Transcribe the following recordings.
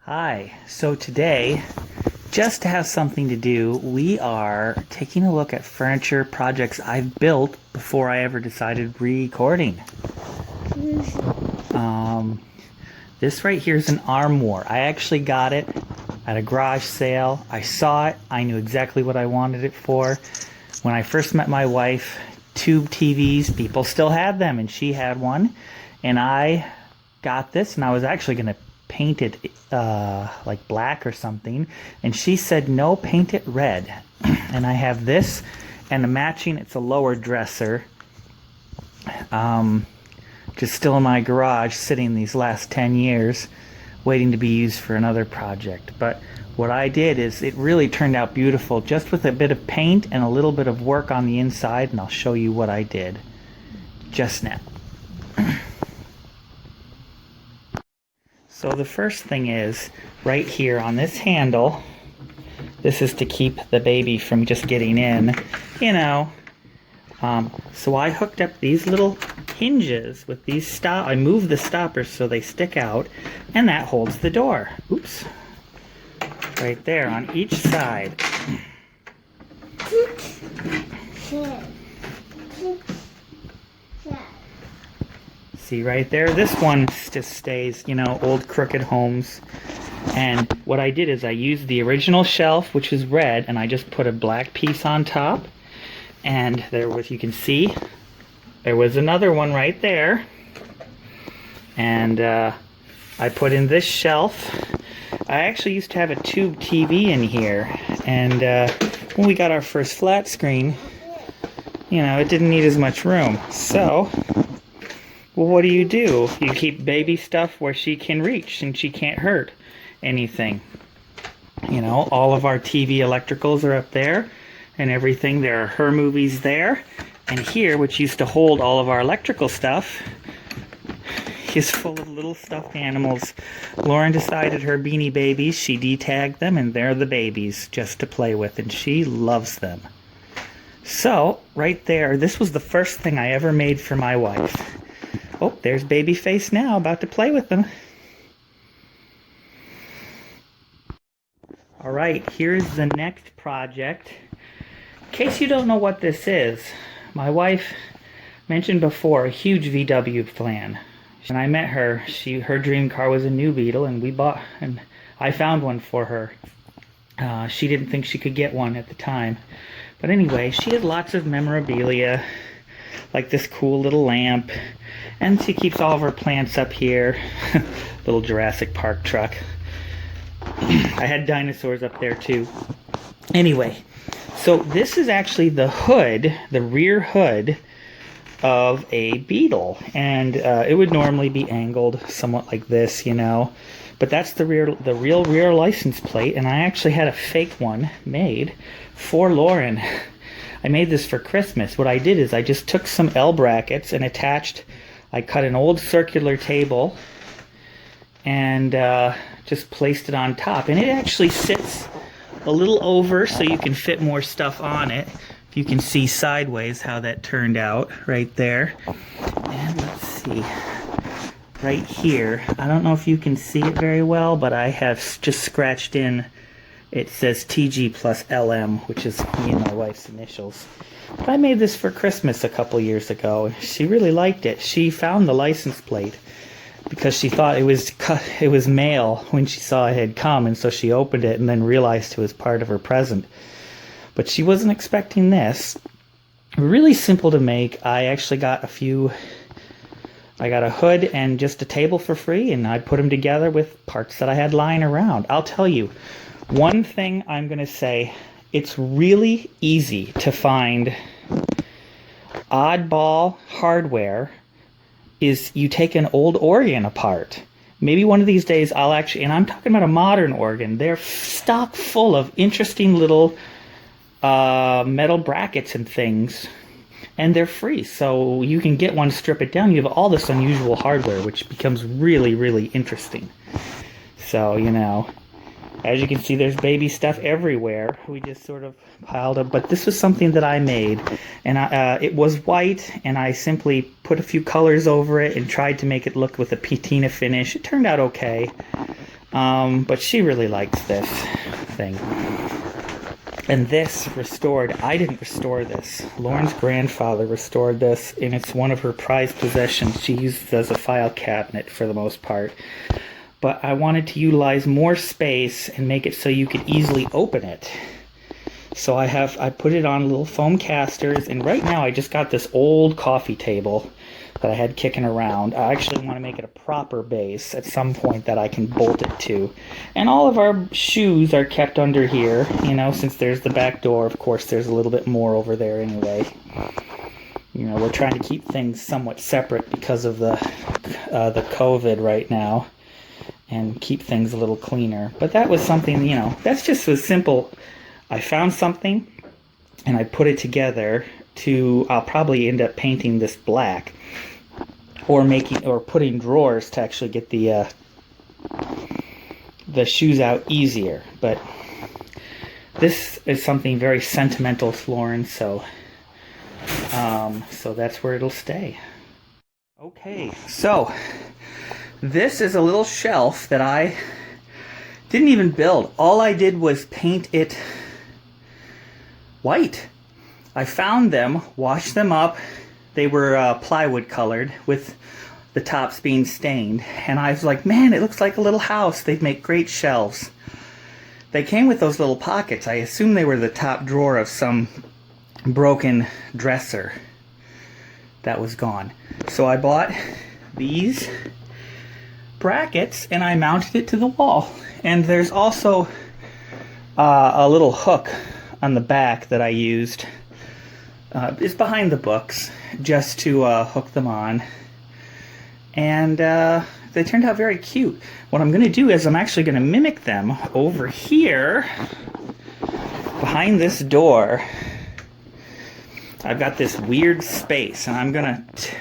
Hi, so today, just to have something to do, we are taking a look at furniture projects I've built before I ever decided recording. This right here is an armoire. I actually got it at a garage sale. I saw it, I knew exactly what I wanted it for. When I first met my wife, tube TVs, people still had them, and she had one. And I got this, and I was actually going to paint it like black or something, and she said no, paint it red. And I have this and the matching, it's a lower dresser, just still in my garage sitting these last 10 years waiting to be used for another project. But what I did is it really turned out beautiful just with a bit of paint and a little bit of work on the inside, and I'll show you what I did just now. So the first thing is, right here on this handle, this is to keep the baby from just getting in, you know. So I hooked up these little hinges with these I moved the stoppers so they stick out, and that holds the door. Oops. Right there on each side. See right there? This one just stays, you know, old crooked homes. And what I did is I used the original shelf, which is red, and I just put a black piece on top. And there was, you can see, there was another one right there. And I put in this shelf. I actually used to have a tube TV in here. And when we got our first flat screen, you know, it didn't need as much room. So, well, what do? You keep baby stuff where she can reach and she can't hurt anything. You know, all of our TV electricals are up there and everything. There are her movies there. And here, which used to hold all of our electrical stuff, is full of little stuffed animals. Lauren decided her Beanie Babies, she de-tagged them, and they're the babies just to play with, and she loves them. So, right there, this was the first thing I ever made for my wife. Oh, there's Babyface now, about to play with them. Alright, here's the next project. In case you don't know what this is, my wife mentioned before a huge VW fan. When I met her, her dream car was a new Beetle, and I found one for her. She didn't think she could get one at the time. But anyway, she had lots of memorabilia, like this cool little lamp, and she keeps all of her plants up here. Little Jurassic Park truck. I had dinosaurs up there too. Anyway, so this is actually the hood, the rear hood of a Beetle, and it would normally be angled somewhat like this, you know, but that's the real rear license plate, and I actually had a fake one made for Lauren. I made this for Christmas. What I did is I just took some L brackets and I cut an old circular table and just placed it on top, and it actually sits a little over so you can fit more stuff on it. If you can see sideways how that turned out right there. And let's see, right here, I don't know if you can see it very well, but I have just scratched in, it says TG plus LM, which is me and my wife's initials. But I made this for Christmas a couple years ago. She really liked it. She found the license plate because she thought it was mail when she saw it had come, and so she opened it and then realized it was part of her present. But she wasn't expecting this. Really simple to make. I actually got I got a hood and just a table for free, and I put them together with parts that I had lying around. I'll tell you, one thing I'm going to say, it's really easy to find oddball hardware. Is you take an old organ apart. Maybe one of these days I'll actually, and I'm talking about a modern organ, they're stock full of interesting little metal brackets and things, and they're free, so you can get one, strip it down, you have all this unusual hardware, which becomes really, really interesting. So, you know, as you can see, there's baby stuff everywhere. We just sort of piled up, but this was something that I made, and it was white, and I simply put a few colors over it and tried to make it look with a patina finish. It turned out okay. But she really likes this thing. And this restored, I didn't restore this. Lauren's grandfather restored this, and it's one of her prized possessions. She uses it as a file cabinet for the most part. But I wanted to utilize more space and make it so you could easily open it. So I put it on little foam casters, and right now I just got this old coffee table that I had kicking around. I actually want to make it a proper base at some point that I can bolt it to. And all of our shoes are kept under here, you know, since there's the back door. Of course, there's a little bit more over there anyway. You know, we're trying to keep things somewhat separate because of the COVID right now, and keep things a little cleaner. But that was something, you know, that's just so simple. I found something and I put it together to, I'll probably end up painting this black, or putting drawers to actually get the shoes out easier. But this is something very sentimental to Lauren, so that's where it'll stay. Okay, so this is a little shelf that I didn't even build. All I did was paint it white. I found them, washed them up. They were plywood colored with the tops being stained. And I was like, man, it looks like a little house. They'd make great shelves. They came with those little pockets. I assume they were the top drawer of some broken dresser that was gone. So I bought these brackets and I mounted it to the wall. And there's also a little hook on the back that I used. It's behind the books just to hook them on. And they turned out very cute. What I'm going to do is I'm actually going to mimic them over here behind this door. I've got this weird space, and I'm going to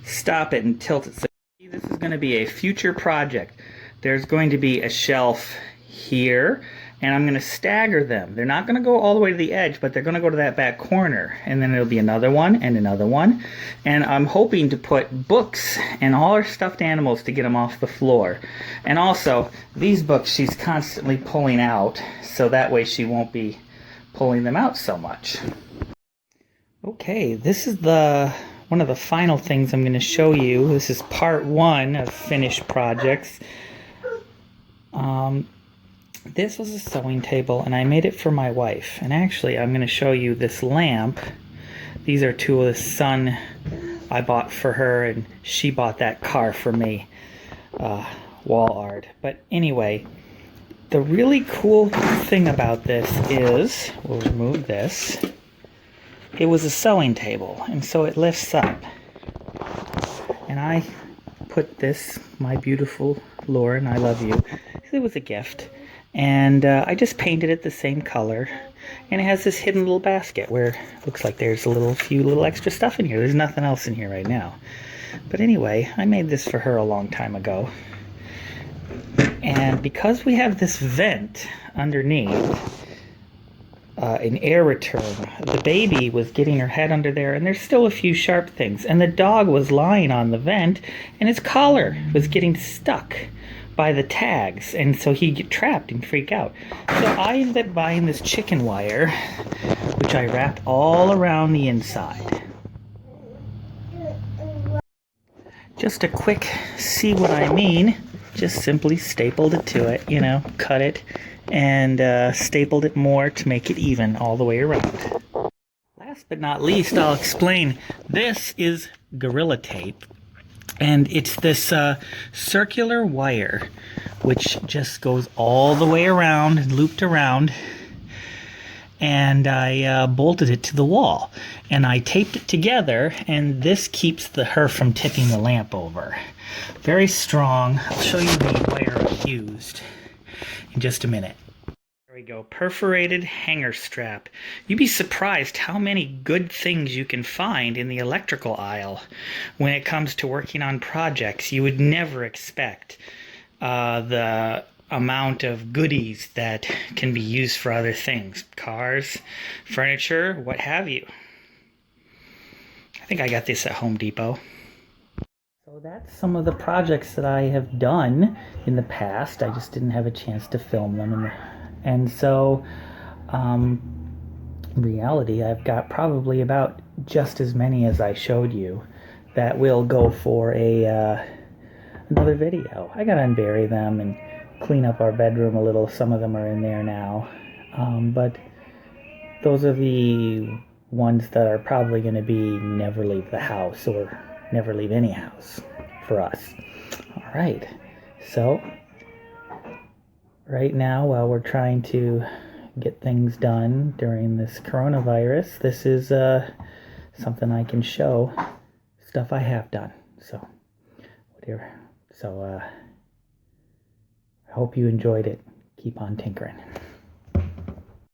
stop it and tilt it. So this is going to be a future project. There's going to be a shelf here, and I'm going to stagger them. They're not going to go all the way to the edge, but they're going to go to that back corner. And then there'll be another one and another one. And I'm hoping to put books and all our stuffed animals to get them off the floor. And also, these books she's constantly pulling out, so that way she won't be pulling them out so much. Okay, this is one of the final things I'm going to show you. This is part 1 of finished projects. This was a sewing table, and I made it for my wife. And actually, I'm going to show you this lamp. These are two of the sun I bought for her, and she bought that car for me. Wall art. But anyway, the really cool thing about this is, we'll remove this. It was a sewing table, and so it lifts up. And I put this, my beautiful Lauren, I love you. It was a gift. And I just painted it the same color. And it has this hidden little basket where it looks like there's a few little extra stuff in here. There's nothing else in here right now. But anyway, I made this for her a long time ago. And because we have this vent underneath, an air return, the baby was getting her head under there, and there's still a few sharp things. And the dog was lying on the vent, and his collar was getting stuck by the tags, and so he'd get trapped and freak out. So I ended up buying this chicken wire, which I wrapped all around the inside. Just a quick see what I mean. Just simply stapled it to it, you know, cut it, and stapled it more to make it even all the way around. Last but not least, I'll explain. This is Gorilla Tape. And it's this circular wire, which just goes all the way around and looped around. And I bolted it to the wall. And I taped it together, and this keeps her from tipping the lamp over. Very strong. I'll show you the wire I used in just a minute. There we go, perforated hanger strap. You'd be surprised how many good things you can find in the electrical aisle when it comes to working on projects. You would never expect the amount of goodies that can be used for other things. Cars, furniture, what have you. I think I got this at Home Depot. So So that's some of the projects that I have done in the past. I just didn't have a chance to film them. And so, in reality, I've got probably about just as many as I showed you that will go for another video. I gotta unbury them and clean up our bedroom a little. Some of them are in there now. But those are the ones that are probably going to be never leave the house or never leave any house for us. All right. So right now, while we're trying to get things done during this coronavirus, this is something I can show, stuff I have done. So whatever. So I hope you enjoyed it. Keep on tinkering.